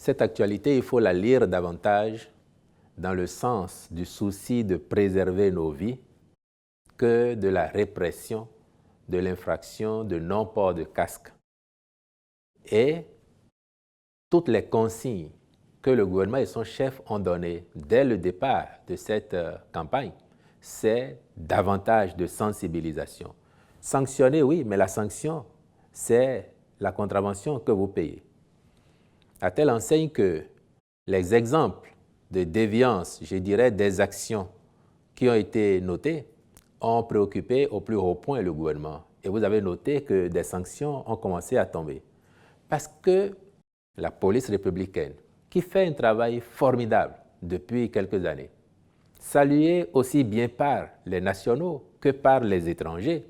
Cette actualité, il faut la lire davantage dans le sens du souci de préserver nos vies que de la répression de l'infraction de non-port de casque. Et toutes les consignes que le gouvernement et son chef ont données dès le départ de cette campagne, c'est davantage de sensibilisation. Sanctionner, oui, mais la sanction, c'est la contravention que vous payez. À telle enseigne que les exemples de déviance, je dirais des actions qui ont été notées, ont préoccupé au plus haut point le gouvernement. Et vous avez noté que des sanctions ont commencé à tomber. Parce que la police républicaine, qui fait un travail formidable depuis quelques années, salué aussi bien par les nationaux que par les étrangers,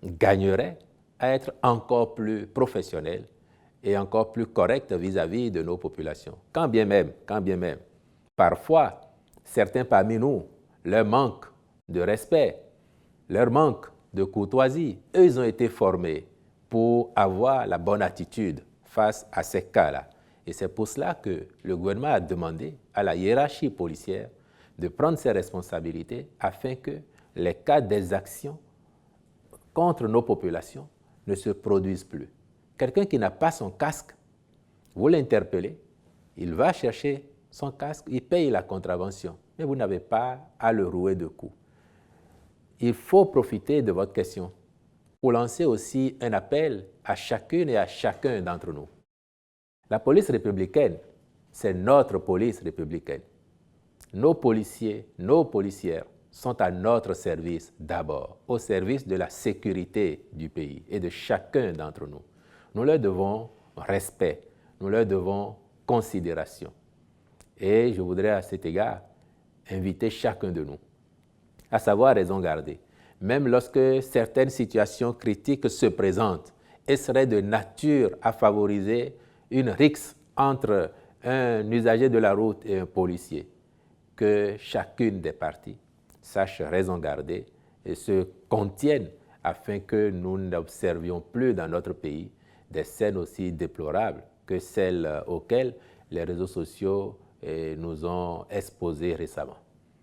gagnerait à être encore plus professionnelle et encore plus correcte vis-à-vis de nos populations. Quand bien même, parfois, certains parmi nous, leur manque de respect, leur manque de courtoisie, eux, ils ont été formés pour avoir la bonne attitude face à ces cas-là. Et c'est pour cela que le gouvernement a demandé à la hiérarchie policière de prendre ses responsabilités afin que les cas d'exaction contre nos populations ne se produisent plus. Quelqu'un qui n'a pas son casque, vous l'interpellez, il va chercher son casque, il paye la contravention, mais vous n'avez pas à le rouer de coups. Il faut profiter de votre question pour lancer aussi un appel à chacune et à chacun d'entre nous. La police républicaine, c'est notre police républicaine. Nos policiers, nos policières sont à notre service d'abord, au service de la sécurité du pays et de chacun d'entre nous. Nous leur devons respect, nous leur devons considération. Et je voudrais à cet égard inviter chacun de nous à savoir raison garder, même lorsque certaines situations critiques se présentent et seraient de nature à favoriser une rixe entre un usager de la route et un policier, que chacune des parties sache raison garder et se contienne afin que nous n'observions plus dans notre pays des scènes aussi déplorables que celles auxquelles les réseaux sociaux nous ont exposés récemment.